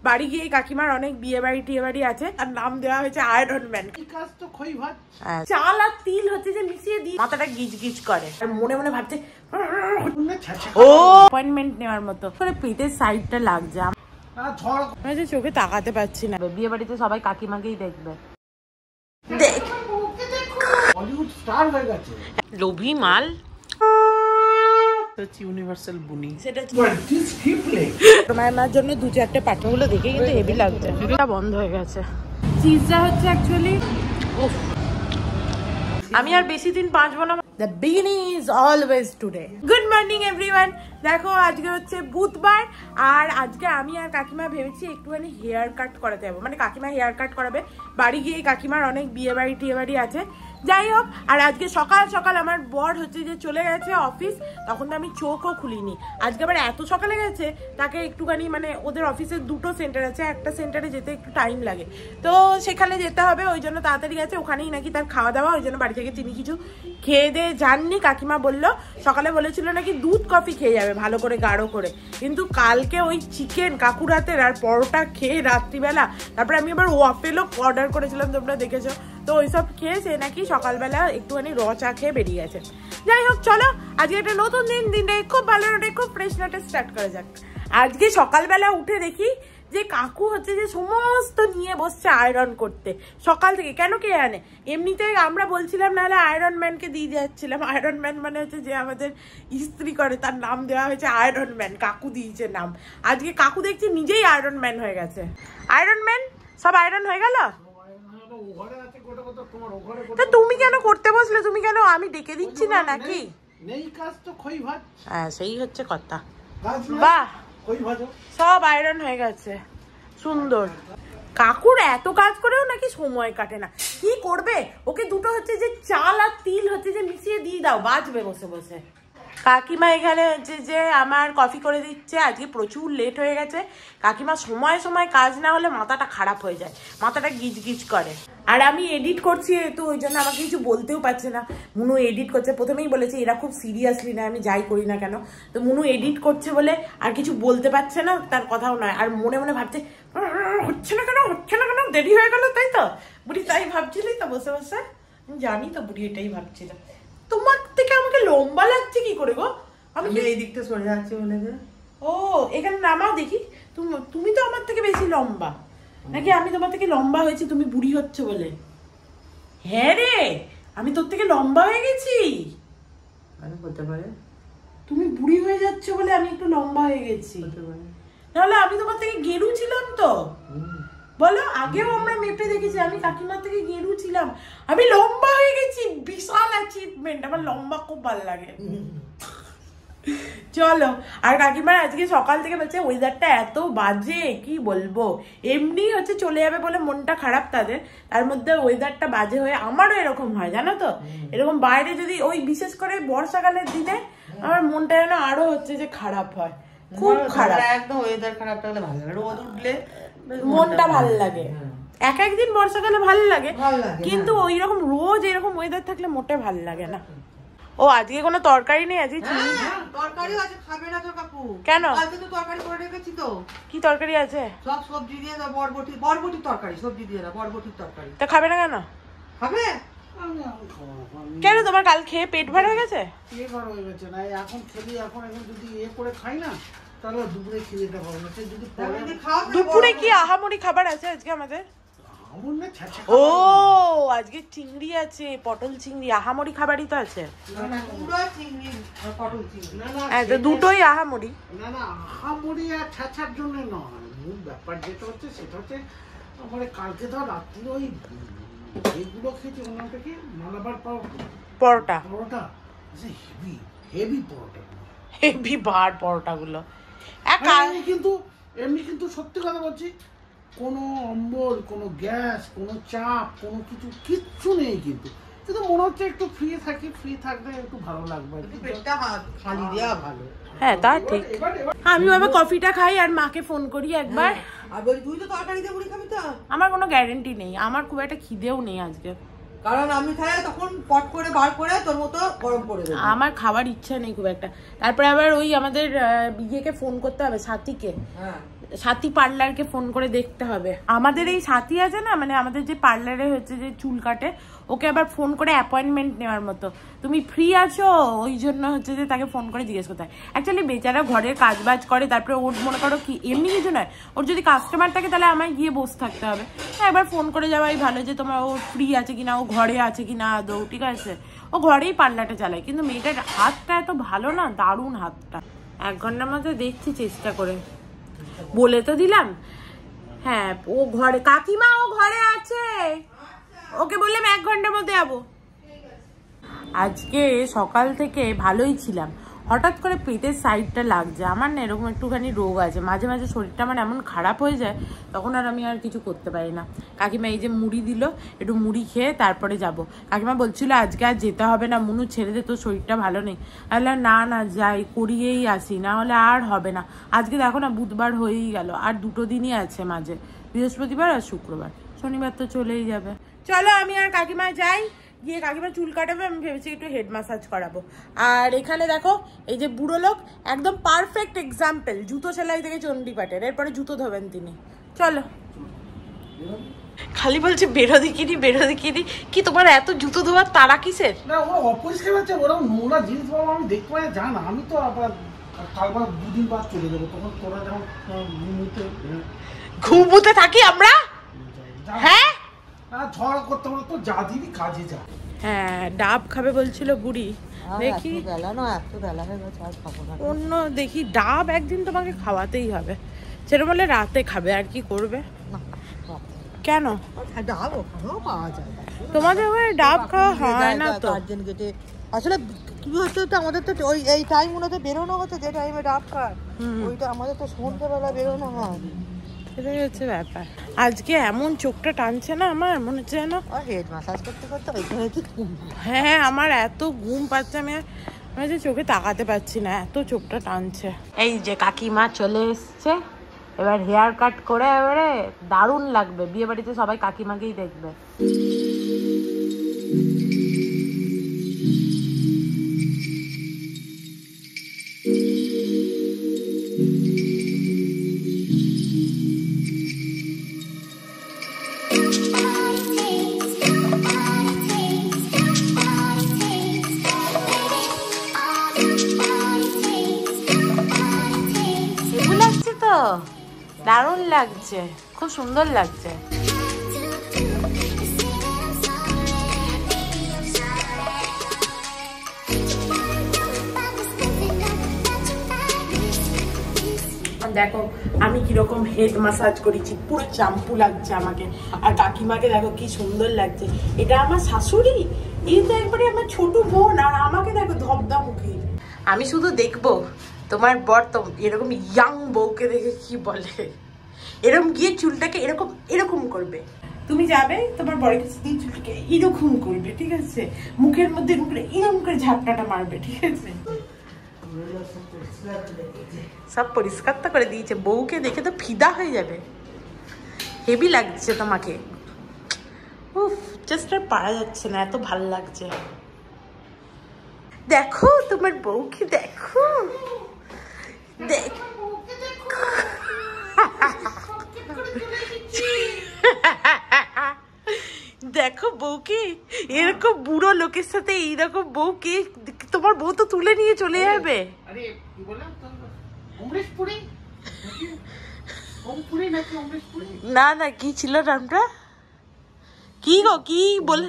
বাড়ি গিয়ে কাকিমার অনেক বিয়ে বাড়ি টিয়ে বাড়ি আছে, আর নাম দেওয়া হয়েছে আয়রন ম্যান। চাল আর তিল হচ্ছে যে মিশিয়ে দিয়ে মাথাটা গিজ গিজ করে, আর মনে মনে ভাবছে ও অ্যাপয়েন্টমেন্ট নেওয়ার মতো করে পেটের সাইডটা লাগছে। আমি চোখে তাকাতে পারছি না। বিয়ে বাড়িতে সবাই কাকিমাকেই দেখবে। লোভী মাল ইউনিভার্সাল বুনি, সেটা তোমার মার জন্য 2-4টে পাঠাগুলো দেখে কিন্তু হেভি লাগছে। এটা বন্ধ হয়ে গেছে। চিজটা হচ্ছে অ্যাকচুয়ালি আমি আর বেশি দিন বাঁচবো না। The beginning is always today. Good morning everyone. দেখো আজকে হচ্ছে বুধবার, আর আজকে আমি আর কাকিমা ভেবেছি একটুখানি হেয়ার কাট করাতে যাবো। মানে কাকিমা হেয়ার কাট করাবে, বাড়ি গিয়ে কাকিমার অনেক বিয়ে বাড়ি টিয়ে বাড়ি আছে, যাই হোক। আর আজকে সকাল সকাল আমার বর হচ্ছে যে চলে গেছে অফিস, তখন তো আমি চোখও খুলিনি। আজকে আবার এত সকালে গেছে, তাকে একটুখানি মানে ওদের অফিসের 2টো সেন্টার আছে, একটা সেন্টারে যেতে একটু টাইম লাগে, তো সেখানে যেতে হবে, ওই জন্য তাড়াতাড়ি গেছে। ওখানেই নাকি তার খাওয়া দাওয়া, ওই জন্য বাড়ি থেকে তিনি কিছু খেয়ে দিয়ে যাননি। কাকিমা বললো সকালে বলেছিল নাকি দুধ কফি খেয়ে যাবে ভালো করে গাঢ় করে, কিন্তু কালকে ওই চিকেন কাকুর হাতের আর পরোটা খেয়ে রাত্রিবেলা, তারপরে আমি আবার ওয়াফেলও অর্ডার করেছিলাম, তোমরা দেখেছো তো, ওইসব খেয়ে সে নাকি সকালবেলা একটুখানি র চা খেয়ে বেরিয়ে গেছে। যাই হোক চলো আজকে একটা নতুন দিনটা খুব ভালো নোটে খুব ফ্রেশ নোটে স্টার্ট করা যাক। আজকে সকালবেলা উঠে দেখি যে কাকু হচ্ছে যে সমস্ত নিয়ে বসছে আয়রন করতে সকাল থেকে। কেন কে জানে, এমনিতে আমরা বলছিলাম, নাহলে আয়রন ম্যানকে দিয়ে যাচ্ছিলাম। আয়রন ম্যান মানে হচ্ছে যে আমাদের ইস্ত্রি করে, তার নাম দেওয়া হয়েছে আয়রন ম্যান, কাকু দিয়েছে নাম। আজকে কাকু দেখছি নিজেই আয়রন ম্যান হয়ে গেছে। আয়রন ম্যান সব আয়রন হয়ে গেল, তা তুমি কেন করতে বসলে? তুমি কেন, আমি ডেকে দিচ্ছি না নাকি? হ্যাঁ সেই হচ্ছে কথা। বাহ সব আয়রন হয়ে গেছে, সুন্দর। কাকুর এত কাজ করেও নাকি সময় কাটে না। কি করবে, ওকে দুটো হচ্ছে যে চাল আর তিল হচ্ছে যে মিশিয়ে দিয়ে দাও, বাজবে বসে বসে। কাকিমা এখানে হচ্ছে যে আমার কফি করে দিচ্ছে। আজকে প্রচুর লেট হয়ে গেছে। কাকিমা সময় সময় কাজ না হলে মাথাটা খারাপ হয়ে যায়, মাথাটা গিজ গিজ করে। আর আমি এডিট করছি তো ওই জন্য আমাকে কিছু বলতেও পারছে না। মুনু এডিট করছে, প্রথমেই বলেছে এরা খুব সিরিয়াসলি না আমি যাই করি না কেন, তো মুনু এডিট করছে বলে আর কিছু বলতে পারছে না, তার কথাও নয়। আর মনে মনে ভাবছে হচ্ছে না কেন, হচ্ছে না কেন, দেরি হয়ে গেল, তাই তো বুড়ি তাই ভাবছিলি তো বসে বসে? জানি তো বুড়ি এটাই ভাবছিল। তোমার থেকে আমাকে লম্বা লাগছে কি করে গো? আমি এই দিকটা সরে যাচ্ছি বলে। ও এখানে নামাও দেখি। তুমি তো আমার থেকে বেশি লম্বা, নাকি আমি তোমার থেকে লম্বা হয়েছি তুমি বুড়ি হচ্ছে বলে? হ্যাঁ রে, আমি তোর থেকে লম্বা হয়ে গেছি। হতে পারে তুমি বুড়ি হয়ে যাচ্ছ বলে আমি একটু লম্বা হয়ে গেছি, নাহলে আমি তোমার থেকে গেরু ছিলাম তো। বলো, আগেও আমরা মেপে দেখেছি আমি কাকিমার থেকে গেরু ছিলাম, আমি লম্বা হয়ে গেছি। বিশাল অ্যাচিভমেন্ট, আমার লম্বা খুব ভালো লাগে। চলো, আর কাকিমার আজকে সকাল থেকে বলছে ওয়েদারটা এত বাজে কি বলবো, এমনি হচ্ছে চলে যাবে বলে মনটা খারাপ তাদের, তার মধ্যে ওয়েদারটা বাজে হয়ে আমারও এরকম হয় জানো তো। এরকম বাইরে যদি ওই বিশেষ করে বর্ষাকালের দিনে আমার মনটা যেন আরো হচ্ছে যে খারাপ হয়, খুব খারাপ। একদম ওয়েদার খারাপ থাকলে ভালো লাগে, রোদ উঠলে মনটা ভালো লাগে। এক একদিন বর্ষাকালে ভালো লাগে, কিন্তু ওই রকম রোজ এরকম ওয়েদার থাকলে মোটে ভালো লাগে না। ও আজকে কোনো তরকারি নেই? আজকে তরকারি আছে, খাবে না তো কাকু? কেন? আজকে তো তরকারি করে রেখেছি তো। কি তরকারি আছে? সব সবজি দিয়ে দাও, বরবটির তরকারি, সবজি দিয়ে দাও, বরবটির তরকারি। তা খাবে না কেন? খাবে কেন, তোমার কাল খেয়ে পেট ভরা হয়ে গেছে? পেট ভরা হয়ে গেছে না, এখন খেলি, এখন যদি করে খাই না তাহলে দুপুরে খেতে পারবো না। যদি দুপুরে কি আহামরি খাবার আছে আজকে আমাদের? ও আজকে চিংড়ি আছে, পটল চিংড়ি, আহামরি খাবারই তো আছে। দুটোই আহামরি। না না, আহামরি আর ছাছার জন্য নয়, মূল ব্যাপার যেটা হচ্ছে সেটা হচ্ছে আমার কালকে ধর রাত্রি ওই এইগুলো খেয়েছি, ওনার থেকে মালাবার পরোটা হেভি হেভি পরোটা, হেভি বার পরোটা গুলো। কিন্তু এমনি কিন্তু সত্যি কথা বলছি, কোনো অম্বল, কোনো গ্যাস, কোনো চাপ, কোনো কিচ্ছু নেই। কিন্তু মনে হচ্ছে একটু ফ্রি থাকি, ফ্রি থাকলে একটু ভালো লাগবে, পেটটা খালি দেওয়া ভালো। হ্যাঁ তা ঠিক। আমি বাবা কফিটা খাই আর মাকে ফোন করি একবার। আর বলি তুই তো তরকারি দিয়ে মুড়ি খাবি তো? আমার কোনো গ্যারেন্টি নেই, আমার খুব একটা খিদেও নেই আজকে, কারণ আমি খাই তখন পট করে বার করে তোর মতো গরম করে দেব। আমার খাবার ইচ্ছা নেই খুব একটা। তারপরে আবার ওই আমাদের বিয়েকে ফোন করতে হবে, সাথীকে, সাথী পার্লারকে ফোন করে দেখতে হবে। আমাদের এই সাথী আছে না, মানে আমাদের যে পার্লারে হচ্ছে যে চুল কাটে, ওকে আবার ফোন করে অ্যাপয়েন্টমেন্ট নেওয়ার মতো, তুমি ফ্রি আছো, ওই জন্য হচ্ছে যে তাকে ফোন করে জিজ্ঞেস করতে হয়। অ্যাকচুয়ালি বেচারা ঘরের কাজ বাজ করে, তারপরে ওর মনে করো কি এমনি কিছু নয়, ওর যদি কাস্টমার থাকে তাহলে আমায় গিয়ে বসে থাকতে হবে। হ্যাঁ, এবার ফোন করে যাওয়াই ভালো যে তোমার ও ফ্রি আছে কিনা, ও ঘরে আছে কিনা আদৌ, ঠিক আছে। ও ঘরেই পার্লারটা চালায়, কিন্তু মেয়েটার হাতটা এত ভালো না, দারুণ হাতটা। 1 ঘন্টার মধ্যে দেখছি চেষ্টা করে, বলে তো দিলাম। হ্যাঁ, ও ঘরে, কাকিমা ও ঘরে আছে, ওকে বললাম 1 ঘন্টার মধ্যে যাবো। আজকে সকাল থেকে ভালোই ছিলাম, হঠাৎ করে পেটের সাইডটা লাগছে। আমার না এরকম একটুখানি রোগ আছে, মাঝে মাঝে শরীরটা আমার এমন খারাপ হয়ে যায়, তখন আর আমি আর কিছু করতে পারি না। কাকিমা এই যে মুড়ি দিল, একটু মুড়ি খেয়ে তারপরে যাব। কাকিমা বলছিল আজকে আর যেতে হবে না, মুনু ছেড়ে দে, তোর শরীরটা ভালো নেই। তাহলে না না যাই, করিয়েই আসি, না হলে আর হবে না। আজকে দেখো না বুধবার হয়েই গেল, আর 2 দিনই আছে মাঝে, বৃহস্পতিবার আর শুক্রবার, শনিবার তো চলেই যাবে। চলো আমি আর কাকিমা যাই, গিয়ে কাকিমা চুল কাটাবে, আমি ভেবেছি একটু হেড ম্যাসাজ করাবো। আর এখানে দেখো এই যে বুড়ো লোক, একদম পারফেক্ট এক্সাম্পল, জুতো সেলাই থেকে চণ্ডীপাঠের, এরপরে জুতো ধোবেন তিনি। চলো। খালি বলছে বেরো দেখিনি, বেরো দেখিনি। কি তোমার এত জুতো ধোয়ার তারা কিসের? না, ওরা অপরিষ্কার আছে, ওরা নোংরা জিনিস বাবা আমি দেখতে পাই, জানা আমি তো আবার কালবার 2 দিন বাদ চলে যাবো, তখন তোরা যখন ঘুমুতে থাকি আমরা। হ্যাঁ, ঝড় করতে হবে তো, যা দিবি কাজে যা। হ্যাঁ, ডাব খাবে বলছিল বুড়ি, দেখি অন্য দেখি ডাব একদিন তোমাকে খাওয়াতেই হবে। সেটা বলে রাতে খাবে, আর কি করবে। কেন তোমাদের ওখানে ডাব খাওয়া হয় না তো? আসলে কি হচ্ছে, আমাদের তো ওই এই টাইম গুলোতে বেরোনো হচ্ছে, যে টাইমে ডাব খায় ওইটা, আমাদের তো সন্ধ্যাবেলা বেরোনো হয়, সেটাই হচ্ছে ব্যাপার। আজকে এমন চোখটা টানছে না আমার, মনে হচ্ছে যেন হেড ম্যাসাজ করতে করতে হ্যাঁ, আমার এত ঘুম পাচ্ছে, আমি যে চোখে তাকাতে পারছি না, এত চোখটা টানছে। এই যে কাকিমা চলে এসছে, এবার হেয়ার কাট করে এবারে দারুণ লাগবে, বিয়ে বাড়িতে সবাই কাকিমাকেই দেখবে। দারুণ লাগছে, খুব সুন্দর লাগছে। দেখো আমি কিরকম হেড ম্যাসাজ করেছি, পুরো চাম্পু লাগছে আমাকে, আর কাকিমাকে দেখো কি সুন্দর লাগছে। এটা আমার শাশুড়ি, এই তো একবারে আমার ছোট বোন, আর আমাকে দেখো ধবধা মুখে। আমি শুধু দেখবো তোমার বর তো এরকম ইয়াং বউকে দেখে কি বলে, এরকম গিয়ে চুলটাকে এরকম এরকম করবে। তুমি যাবে তোমার বরের কাছে দিয়ে চুলটাকে এরকম করবে, ঠিক আছে, মুখের মধ্যে এরকম করে ঝাপটাটা মারবে, ঠিক আছে। সব পরিষ্কার তো করে দিয়েছে, বউকে দেখে তো ফিদা হয়ে যাবে, হেভি লাগছে তোমাকে। উফ, জাস্ট আর পারা যাচ্ছে না, এত ভালো লাগছে। দেখো তোমার বউকে, দেখো দেখো বউকে, এরকম বুড়ো লোকের সাথে এইরকম বউকে, তোমার বউ তো তুলে নিয়ে চলে যাবে। না না, কি ছিল নামটা, কি গো, কি বলে,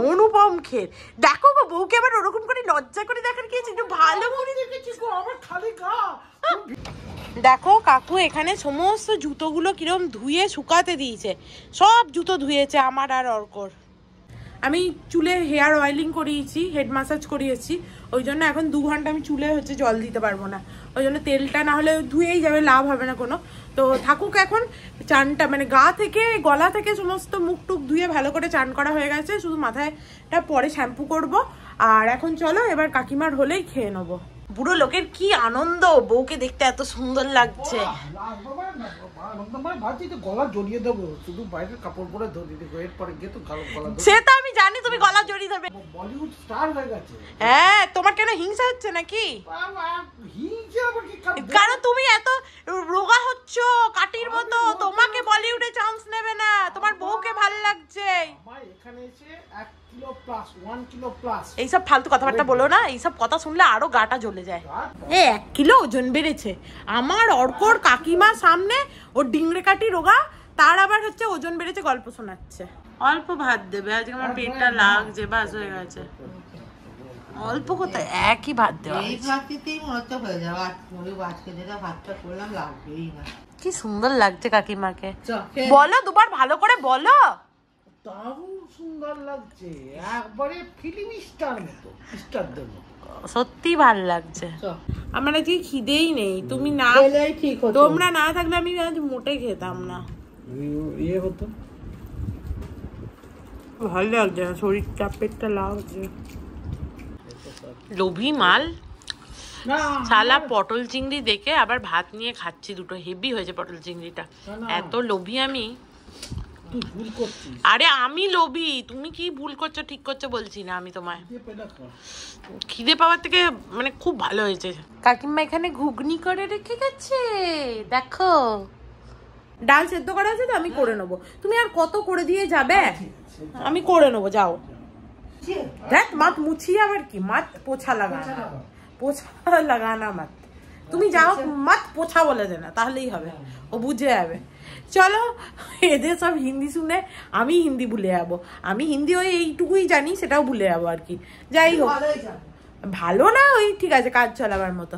অনুপম খের। দেখো গো বউকে আবার ওরকম করে লজ্জা করে দেখার কি আছে, একটু ভালো করে দেখেছিস গো, আমার খালি গা। দেখো কাকু এখানে সমস্ত জুতোগুলো কিরম ধুয়ে শুকাতে দিয়েছে, সব জুতো ধুয়েছে আমার আর অর্কর। আমি চুলে হেয়ার অয়েলিং করিয়েছি, হেড ম্যাসাজ করিয়েছি, ওই জন্য এখন 2 ঘন্টা আমি চুলে হচ্ছে জল দিতে পারবো না, ওই জন্য তেলটা না হলে ধুয়েই যাবে, লাভ হবে না কোনো। তো থাকুক এখন চানটা, মানে গা থেকে গলা থেকে সমস্ত মুখ টুক ধুয়ে ভালো করে চান করা হয়ে গেছে, শুধু মাথায়টা পরে শ্যাম্পু করব। আর এখন চলো এবার কাকিমার হলেই খেয়ে নেবো। বুড়ো লোকের কি আনন্দ, বউকে দেখতে এত সুন্দর লাগছে। গলা জড়িয়ে দেবো, শুধু বাইরের কাপড় পরে ধরিয়ে দেবো, এরপরে গিয়ে তো গলা, সে তো আমি জানি তুমি গলা জড়িয়ে দেবে, বলিউড স্টার হয়ে গেছে। হ্যাঁ, তোমার কেন হিংসা হচ্ছে নাকি? হিংসা কারণ তুমি এত রোগা হচ্ছ কাটির মতো, তোমাকে বলিউডে চান্স নেবে না, তোমার বউকে ভালো লাগছে। এইসব ফালতু কথাবার্তা বলো না, এইসব কথা শুনলে আরো গাটা জ্বলে যায়। 1 কিলো ওজন বেড়েছে আমার অর্কর কাকিমার সামনে, ওর ডিংড়ে কাটি রোগা, তার আবার হচ্ছে ওজন বেড়েছে গল্প শোনাচ্ছে। অল্প ভাত দেবে, আজকে আমার পেটটা লাগছে, বাস হয়ে গেছে। অল্প কোথায়, একই ভাত দেওয়া, এই ভাত দিতেই মনে হয়ে যাবে। আজকে যেটা ভাতটা করলাম লাগবেই না। কি সুন্দর লাগছে কাকিমাকে, বলো দুবার ভালো করে বলো। দারুণ সুন্দর লাগছে, একবারে ফিল্ম স্টার মতো, স্টারদের মতো, সত্যি ভালো লাগছে। আমার আজকে খিদেই নেই, তুমি না ঠিক হতো, তোমরা না থাকলে আমি আজ মোটে খেতাম না। ইয়ে হতো ভালো লাগছে না, শরীরটা পেটটা লাগছে। লোভী মাল শালা, পটল চিংড়ি দেখে আবার ভাত নিয়ে খাচ্ছি দুটো, হেভি হয়েছে পটল চিংড়িটা, এত লোভী আমি। আরে আমি লোভী, তুমি কি ভুল করছো ঠিক করছো বলছি না আমি তোমায়। খিদে পাওয়ার থেকে মানে খুব ভালো হয়েছে। কাকিমা এখানে ঘুগনি করে রেখে গেছে, দেখো। ডাল সেদ্ধ করা আছে তো, আমি করে নেবো। তুমি আর কত করে দিয়ে যাবে, আমি করে নেবো, যাও। দেখ মাত মুছিয়ে আবার কি, মাত পোছা লাগানা, পোছা লাগানা মাত, তুমি যাও, মাত পোছা বলে দে না, তাহলেই হবে, ও বুঝে যাবে। চলো, এদের সব হিন্দি শুনে আমি হিন্দি ভুলে যাবো, আমি হিন্দি ওই এইটুকুই জানি, সেটাও ভুলে যাবো আর কি। যাই হোক, ভালো না ওই ঠিক আছে, কাজ চালাবার মতো।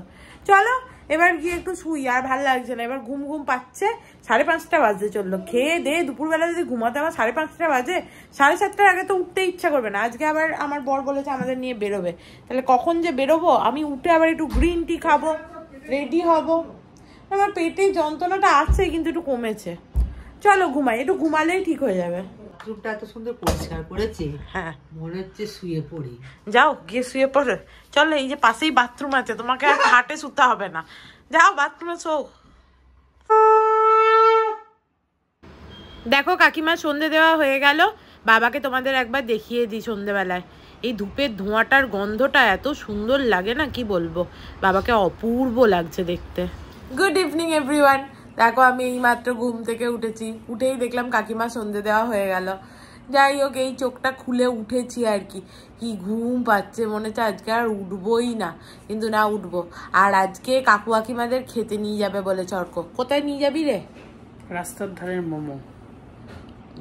চলো এবার গিয়ে একটু শুই, আর ভালো লাগছে না, এবার ঘুম ঘুম পাচ্ছে। 5:30 বাজতে চললো, খেয়ে দে দুপুরবেলা যদি ঘুমাতে আমার 5:30 বাজে, 7:30 আগে তো উঠতে ইচ্ছা করবে না। আজকে আবার আমার বর বলেছে আমাদের নিয়ে বেরোবে, তাহলে কখন যে বেরোবো, আমি উঠে আবার একটু গ্রিন টি খাবো, রেডি হব। আমার পেটে যন্ত্রণাটা আছে কিন্তু একটু কমেছে। চলো ঘুমাই, একটু ঘুমালেই ঠিক হয়ে যাবে। বাথরুমটা এত সুন্দর পরিষ্কার করেছে, হ্যাঁ মনে হচ্ছে শুয়ে পড়ি। যাও গিয়ে শুয়ে পড়ে। চলো, এই যে পাশেই বাথরুম আছে, তোমাকে আর খাটে শুতে হবে না, যাও বাথরুমে শো। দেখো কাকিমা সন্ধে দেওয়া হয়ে গেল, বাবাকে তোমাদের একবার দেখিয়ে দিই সন্ধেবেলায়। এই ধূপের ধোঁয়াটার গন্ধটা এত সুন্দর লাগে না, কি বলবো, বাবাকে অপূর্ব লাগছে দেখতে। Good evening everyone. দেখো আমি এই মাত্র ঘুম থেকে উঠেছি, উঠেই দেখলাম কাকিমা সন্ধে দেওয়া হয়ে গেল। যাই হোক, এই চোখটা খুলে উঠেছি আর কি, কি ঘুম পাচ্ছে, মনে হচ্ছে আজকে আর উঠবোই না, কিন্তু না উঠবো। আর আজকে কাকু কাকিমাদের খেতে নিয়ে যাবে বলে চর্ক। কোথায় নিয়ে যাবি রে? রাস্তার ধারের মোমো।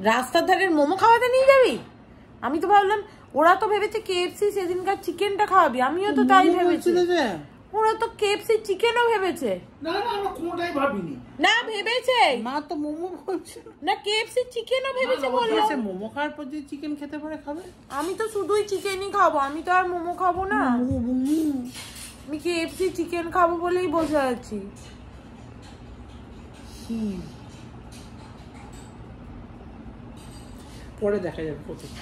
রাস্তার ধারের মোমো খাওয়াতে নিয়ে যাবি? আমি তো ভাবলাম, ওরা তো ভেবেছে KFC সেদিনকার চিকেনটা খাওয়াবি, আমিও তো তাই ভেবেছি। ওরা তো KFC চিকেনও ভেবেছে। না না, আমরা কোনটাই ভাবিনি। না ভেবেছে, মা তো মোমো বলছে না KFC চিকেনও ভেবেছে, বললো মোমো খাওয়ার পর যদি চিকেন খেতে পারে খাবে। আমি তো শুধুই চিকেনই খাবো, আমি তো আর মোমো খাবো না, আমি KFC চিকেন খাবো বলেই বসে আছি। পরে দেখা যাবে কোথায়।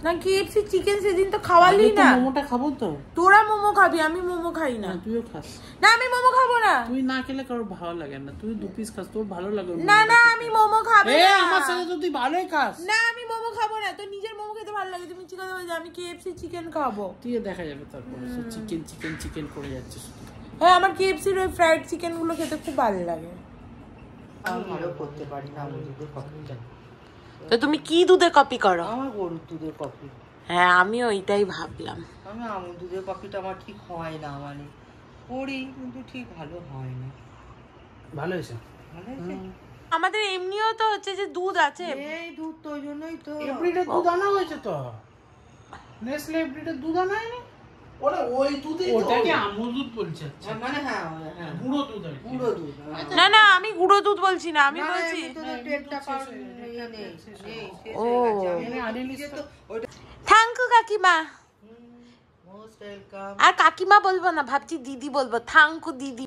না KFC চিকেন সেদিন তো খাওয়ালি না। মোমোটা খাবো তো। তোরা মোমো খাবি, আমি মোমো খাই না। তুইও খাস না? আমি মোমো খাবো না। তুই না খেলে কারোর ভালো লাগে না, তুই 2 পিস খাস, তোর ভালো লাগে না। না আমি মোমো খাবো না। আমার সাথে তো তুই ভালোই খাস। না আমি মোমো খাবো না, তোর নিজের মোমো খেতে ভালো লাগে, তুমি চিকেন বলছো, আমি KFC চিকেন খাবো। তুই দেখা যাবে তারপরে চিকেন চিকেন চিকেন করে যাচ্ছিস। হ্যাঁ, আমার KFC এর ওই ফ্রাইড চিকেন গুলো খেতে খুব ভালো লাগে। আমি ভালো করতে পারি না, আমি দুধের কফিটা। তো তুমি কি দুধের কপি করো? আমার গরুর দুধের কফি। হ্যাঁ, আমিও ওইটাই ভাবলাম। আমি আমুল দুধের কফিটা আমার ঠিক হয় না, মানে করি কিন্তু ঠিক ভালো হয় না। ভালো হয়েছে, ভালো হয়েছে। আমাদের এমনিও তো হচ্ছে যে দুধ আছে, এই দুধ তো ওই জন্যই তো এভরিডে দুধ আনা হয়েছে তো, নেসলে এভরিডে দুধ আনা হয়নি। ওরে ওই দুধই তো, ওটাকে আমুল দুধ বলছে। আচ্ছা মানে হ্যাঁ গুঁড়ো দুধ, আর গুঁড়ো দুধ। না না আমি গুঁড়ো দুধ বলছি না, আমি বলছি ও থ্যাংক ইউ কাকিমা। আর কাকিমা বলবো না, ভাবছি দিদি বলবো, থ্যাংক ইউ দিদি।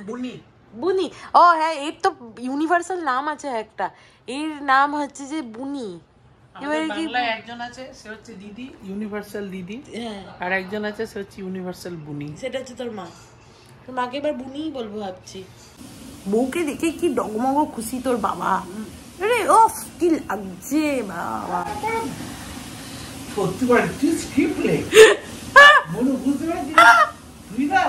বুনি বুনি, ও হ্যাঁ, এর তো ইউনিভার্সাল নাম আছে একটা, এর নাম হচ্ছে যে বুনি। এবারে বাংলায় একজন আছে, সে হচ্ছে দিদি, ইউনিভার্সাল দিদি, আর একজন আছে সে হচ্ছে ইউনিভার্সাল বুনি। সেটা হচ্ছে তোর মা, তোর মাকে এবার বুনিই বলবো ভাবছি। বউকে দেখে কি ডগমগ খুশি তোর বাবা, আরে ওফ কি লাগছে বাবা। সত্যি করে তুই স্ক্রিপ্ট লে বলো, বুঝতে পারছিস তুই না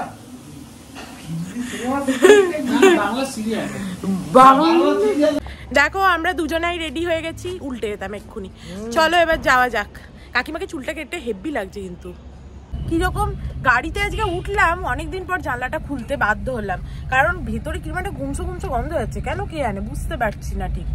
দেখো আমরা দুজনাই রেডি হয়ে গেছি, উল্টে যেতাম এক্ষুনি। চলো এবার যাওয়া যাক। কাকিমাকে চুলটা কেটে হেভি লাগছে কিন্তু। কিরকম গাড়িতে আজকে উঠলাম, অনেকদিন পর জানলাটা খুলতে বাধ্য হলাম, কারণ ভেতরে কিরকম একটা গুমসো গুমসো গন্ধ হচ্ছে। কেন কে জানে, বুঝতে পারছি না ঠিক।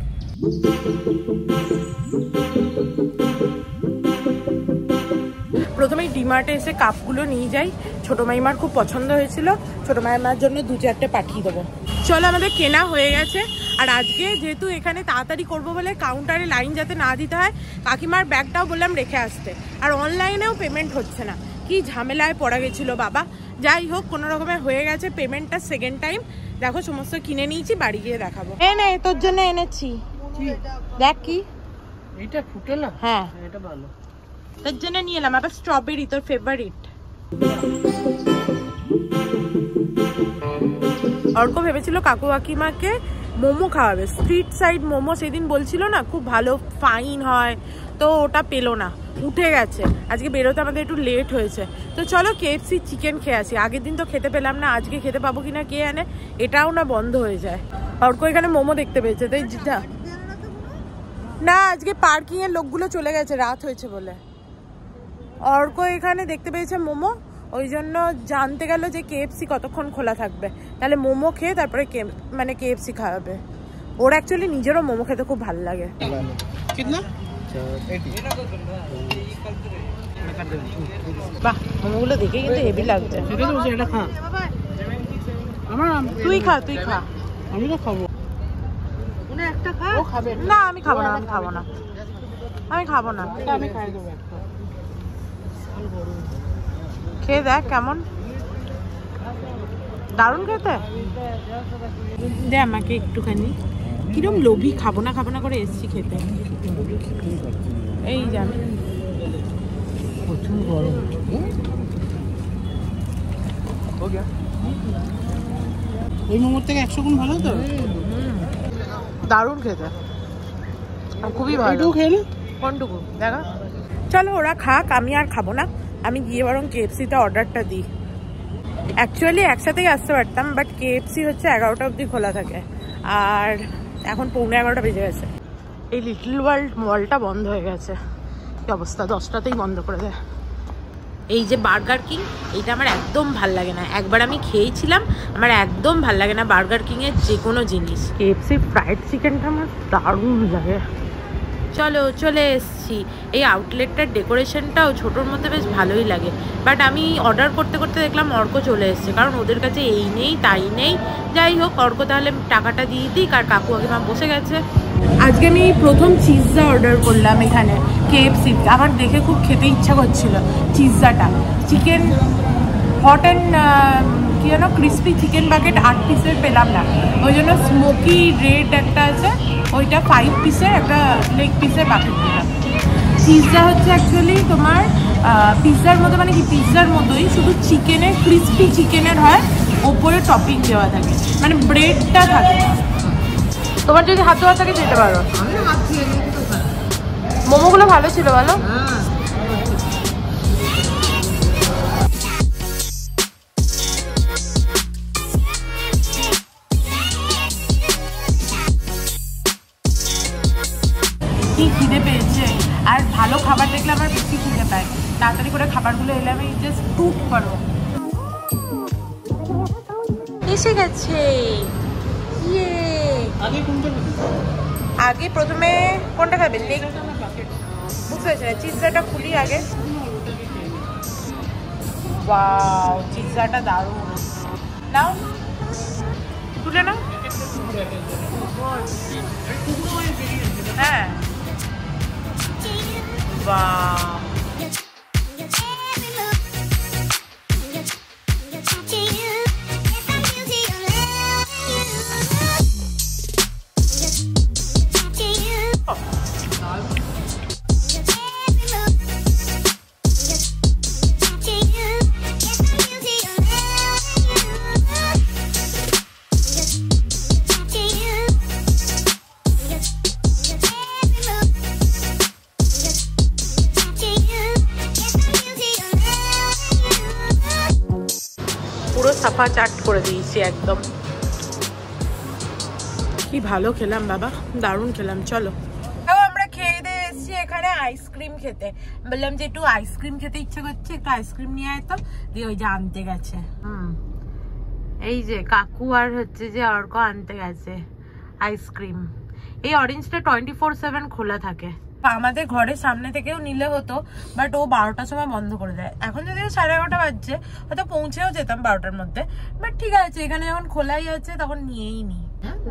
প্রথমেই ডিমার্টে এসে কাপগুলো নিয়ে যাই। ছোটো মাইমার খুব পছন্দ হয়েছিল, ছোটো মাইমার জন্য 2-4টে পাঠিয়ে দেবো। চলো আমাদের কেনা হয়ে গেছে। আর আজকে যেহেতু এখানে তাড়াতাড়ি করবো বলে কাউন্টারে লাইন যাতে না দিতে হয়, কাকিমার ব্যাগটাও বললাম রেখে আসতে। আর অনলাইনেও পেমেন্ট হচ্ছে না, কি ঝামেলায় পড়া গেছিলো বাবা। যাই হোক, কোনো রকমে হয়ে গেছে পেমেন্টটা সেকেন্ড টাইম। দেখো সমস্ত কিনে নিয়েছি, বাড়ি গিয়ে দেখাবো। নে তোর জন্য এনেছি, দেখ কি এটা ফুটেলা। হ্যাঁ এটা ভালো, তোর জন্য নিয়ে এলাম। আবার স্ট্রবেরি, তোর ফেভারিট। অর্ক ভেবেছিল কাকু কাকিমাকে মোমো খাওয়াবে, স্ট্রিট সাইড মোমো। সেদিন বলছিল না খুব ভালো ফাইন হয়, তো ওটা পেলো না, উঠে গেছে। আজকে বেরোতে আমাদের একটু লেট হয়েছে, তো চলো KFC চিকেন খেয়ে আসি। আগের দিন তো খেতে পেলাম না, আজকে খেতে পাবো কিনা কে জানে, এটাও না বন্ধ হয়ে যায়। অর্ক এখানে মোমো দেখতে পেয়েছে, তাই না আজকে পার্কিং এর লোকগুলো চলে গেছে, রাত হয়েছে বলে। অর্ক এখানে দেখতে পেয়েছে মোমো, ওই জন্য জানতে গেল যে KFC কতক্ষণ খোলা থাকবে, তাহলে মোমো খেয়ে তারপরে KFC খাওয়াবে। ওর অ্যাকচুয়ালি নিজেরও মোমো খেতে খুব ভালো লাগে। বাহ, মোমোগুলো দেখে কিন্তু হেভি লাগছে। তুই খা, তুই খা। আমি তো খাবো একটা খা। ও খাবে না, আমি খাবো না, আমি খাবো না, আমি খাবো না। আমি খাই দেবো। খেয়ে দেখ কেমন, দারুণ খেতে। দে আমাকে একটুখানি, কিরম লোভী, খাবো না খাবো না করে এসছি খেতে। এই জান প্রচুর গরম। ওই মোমোর থেকে 100 গুণ ভালো তো, দারুণ খেতে, খুবই ভালো। খেয়ে নে কোনটুকু দেখা। চলো ওরা খাক, আমি আর খাবো না। আমি গিয়ে বরং KFCতে অর্ডারটা দিই। অ্যাকচুয়ালি একসাথেই আসতে পারতাম, বাট KFC হচ্ছে 11টা অবধি খোলা থাকে, আর এখন 11:15 বেজে গেছে। এই লিটল ওয়ার্ল্ড মলটা বন্ধ হয়ে গেছে, কি অবস্থা, 10টাতেই বন্ধ করে দেয়। এই যে বার্গার কিং, এইটা আমার একদম ভাল লাগে না। একবার আমি খেয়েছিলাম, আমার একদম ভাল লাগে না বার্গার কিংয়ের যে কোনো জিনিস। KFC ফ্রাইড চিকেনটা আমার দারুণ লাগে। চলো চলে এসছি। এই আউটলেটটার ডেকোরেশনটাও ছোটোর মধ্যে বেশ ভালোই লাগে, বাট আমি অর্ডার করতে করতে দেখলাম অর্ক চলে এসছে, কারণ ওদের কাছে এই নেই তাই নেই। যাই হোক, অর্ক তাহলে টাকাটা দিয়ে দিই, আর কাকু কাকিমা বসে গেছে। আজকে আমি প্রথম চিজা অর্ডার করলাম এখানে KFC। আমার দেখে খুব খেতে ইচ্ছা করছিল চিজাটা। চিকেন হট অ্যান্ড কি যেন ক্রিস্পি চিকেন বাকেট 8 পিসের পেলাম না, ওই জন্য স্মোকি রেড একটা আছে, ওইটা 5 পিসের একটা লেগ পিসের বাকেট পেলাম। পিৎজা হচ্ছে অ্যাকচুয়ালি তোমার পিৎজার মতো, মানে কি পিৎজার মতোই, শুধু চিকেনের ক্রিস্পি চিকেনের হয়, ওপরে টপিং দেওয়া থাকে, মানে ব্রেডটা থাকে। তোমার যদি হাত ধোয়া থাকে যেতে পারো। মোমোগুলো ভালো ছিল বলো? কি খিদে পেয়েছে, আর ভালো খাবার দেখলে আমার বেশি খিদে পায়। তাড়াতাড়ি করে খাবারগুলো এলে আমি জাস্ট টুট করো। এসে গেছে। আগে প্রথমে কোনটা খাবে? বুঝতে পেরেছি না, চিৎজাটা খুলি আগে। ওয়াও, চিৎজাটা দারুণ। নাও তুলে নাও। হ্যাঁ, বাহ, সোফা চাট করে দিয়েছি একদম। কি ভালো খেলাম বাবা, দারুণ খেলাম। চলো আমরা খেয়ে দিয়ে এসেছি এখানে আইসক্রিম খেতে। বললাম যে একটু আইসক্রিম খেতে ইচ্ছে করছে, একটু আইসক্রিম নিয়ে আয় তো, দিয়ে ওই যে আনতে গেছে। এই যে কাকু আর হচ্ছে যে অর্ক আনতে গেছে আইসক্রিম। এই অরেঞ্জটা 24/7 খোলা থাকে। আমাদের ঘরের সামনে থেকেও নিলে হতো, বাট ও 12টার সময় বন্ধ করে দেয়। এখন যদি 11:30 বাজছে হয়তো পৌঁছেও যেতাম 12টার মধ্যে, বাট ঠিক আছে এখানে যখন খোলাই আছে তখন নিয়েই নি।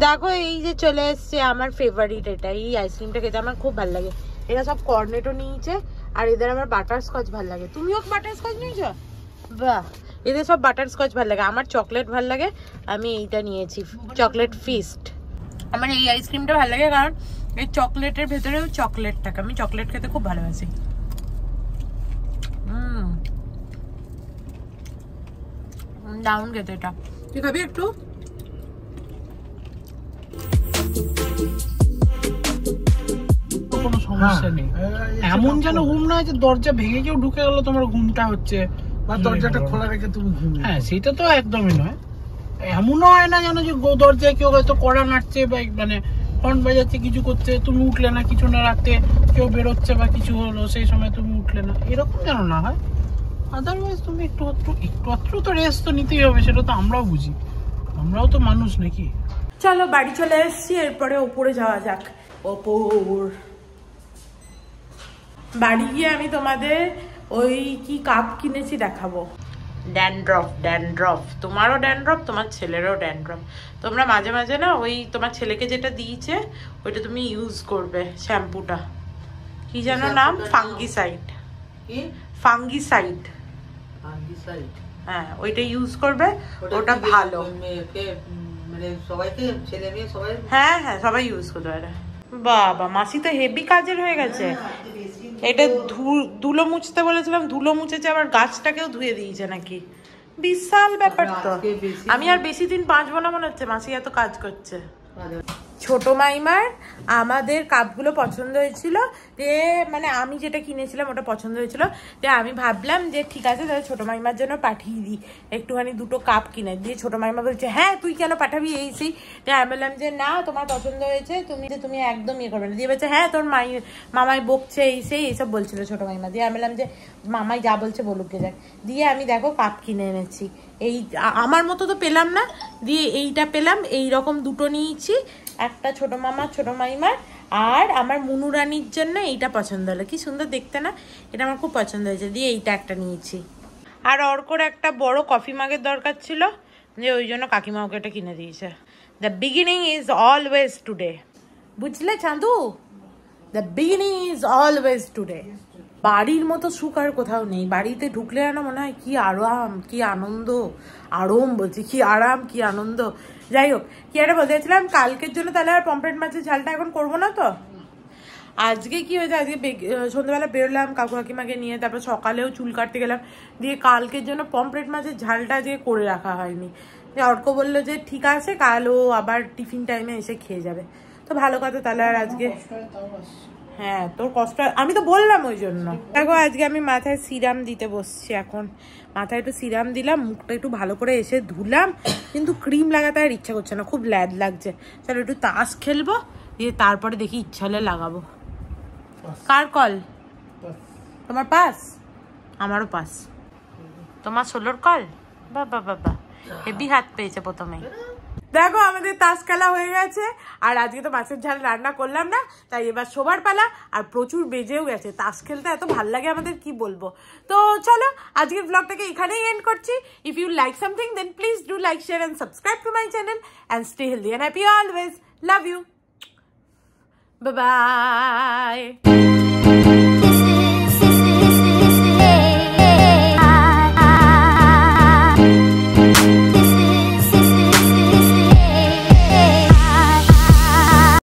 দেখো এই যে চলে এসছে আমার ফেভারিট, এটা এই আইসক্রিমটা খেতে আমার খুব ভালো লাগে। এরা সব কর্নেটো নিয়েছে আর এদের আমার বাটারস্কচ ভালো লাগে। তুমিও বাটারস্কচ নিয়েছো? বাহ, এদের সব বাটারস্কচ ভালো লাগে, আমার চকলেট ভালো লাগে। আমি এইটা নিয়েছি, চকলেট ফিস্ট। আমার এই আইসক্রিমটা ভালো লাগে কারণ এই চকলেটের ভেতরেও চকলেট থাকে। আমি চকলেট খেতে খুব ভালোবাসি। দারুণ খেতে এটা। তুই খাবি একটু? কোনো সমস্যা নেই, এমন যেন ঘুম না যে দরজা ভেঙে কেউ ঢুকে গেল তোমার ঘুমটা হচ্ছে, বা দরজাটা খোলা রেখে তুমি ঘুম। হ্যাঁ সেটা তো একদমই নয়। এমনও হয় না যেন যে দরজায় কেউ হয়তো কড়া নাড়ছে বা মানে হর্ন বাজাচ্ছে, কিছু করছে, তুমি উঠলে না, কিছু না, রাতে কেউ বেরোচ্ছে বা কিছু হলো সেই সময় তুমি উঠলে না, এরকম যেন না হয়। আদারওয়াইজ তুমি একটু তো রেস্ট তো নিতেই হবে, সেটা তো আমরাও বুঝি, আমরাও তো মানুষ নাকি। চলো বাড়ি চলে এসেছি, এরপরে ওপরে যাওয়া যাক। ওপর বাড়ি গিয়ে আমি তোমাদের ওই কি কাপ কিনেছি দেখাবো। ড্যান্ড্রফ, তোমারও ড্যান্ড্রফ, তোমার ছেলেরও ড্যান্ড্রফ। তোমরা মাঝে মাঝে না ওই তোমার ছেলেকে যেটা দিয়েছে ওইটা তুমি ইউজ করবে, শ্যাম্পুটা কি যেন নাম, ফাঙ্গিসাইড। হ্যাঁ ওইটা ইউজ করবে, ওটা ভালো। হ্যাঁ হ্যাঁ সবাই ইউজ করতে পারে। বাবা মাসি তো হেভি কাজের হয়ে গেছে। এটা ধুলো মুছতে বলেছিলাম, ধুলো মুছেছে, আবার গাছটাকেও ধুয়ে দিয়েছে নাকি, বিশাল ব্যাপার তো। আমি আর বেশি দিন বাঁচবো না মনে হচ্ছে, মাসি এত কাজ করছে। ছোট মাইমার আমাদের কাপগুলো পছন্দ হয়েছিল, যে মানে আমি যেটা কিনেছিলাম ওটা পছন্দ হয়েছিল, যে আমি ভাবলাম যে ঠিক আছে তাহলে ছোট মাইমার জন্য পাঠিয়ে দিই একটুখানি, দুটো কাপ কিনে দিয়ে। ছোট মাইমা বলছে হ্যাঁ তুই কেন পাঠাবি এই সেই। আমি বললাম যে না তোমার পছন্দ হয়েছে, তুমি একদম ইয়ে করবে না। দিয়ে বলছে হ্যাঁ তোর মামাই বকছে এই সেই এইসব বলছিল ছোট মাইমা। দিয়ে আমি বললাম যে মামাই যা বলছে বলুক গে যাক। দিয়ে আমি দেখো কাপ কিনে এনেছি, এই আমার মতো তো পেলাম না, দিয়ে এইটা পেলাম, এইরকম দুটো নিয়েছি, একটা ছোট মামার ছোট মাইমার, আর আমার মুনুরানির জন্য এইটা পছন্দ হলো। কি সুন্দর দেখতে না, এটা আমার খুব পছন্দ হয়েছে, দিয়ে এইটা একটা নিয়েছি। আর অর্কর একটা বড় কফি মাগের দরকার ছিল, যে ওই জন্য কাকিমা ওকে এটা কিনে দিয়েছে। The beginning is always today, বুঝলে Chandu? The beginning is always today. বাড়ির মতো সুখ আর কোথাও নেই। বাড়িতে ঢুকলে না মনে হয় কি আরাম, কি আনন্দ, বলছি কি আরাম, কি আনন্দ। যাই হোক, কি একটা বলতে চাইছিলাম, কালকের জন্য তাহলে আর পমফ্রেট মাছের ঝালটা এখন করবো না তো। আজকে কি হয়েছে, আজকে সন্ধ্যাবেলা বেরোলাম কাকু কাকিমাকে নিয়ে, তারপর সকালেও চুল কাটতে গেলাম, দিয়ে কালকের জন্য পমফ্রেট মাছের ঝালটা আজকে করে রাখা হয়নি। যে অর্ক বললো যে ঠিক আছে কাল ও আবার টিফিন টাইমে এসে খেয়ে যাবে, তো ভালো কথা। তাহলে আর আজকে, হ্যাঁ তোর কষ্ট, আমি তো বললাম ওই জন্য। দেখো আজকে আমি মাথায় সিরাম দিতে বসছি, এখন মাথায় একটু সিরাম দিলাম, মুখটা একটু ভালো করে এসে ধুলাম, কিন্তু ক্রিম লাগাতে আর ইচ্ছা করছে না, খুব ল্যাদ লাগছে। চলো একটু তাস খেলবো, দিয়ে তারপরে দেখি ইচ্ছা হলে লাগাবো। কার কল? তোমার পাস? আমারও পাস। তোমার 16 কল? বাবা বাবা, হেভি হাত পেয়েছে প্রথমে। দেখো আমাদের তাস খেলা হয়ে গেছে, আর আজকে তো মাছের ঝাল রান্না করলাম না, তাই এবার শোবার পালা, আর প্রচুর বেজেও গেছে। তাস খেলতে এত ভালো লাগে আমাদের, কি বলবো। তো চলো আজকের ব্লগটাকে এখানেই এন্ড করছি। If you like something then please do like, share and subscribe to my channel, and stay healthy and happy always. Love you, bye by.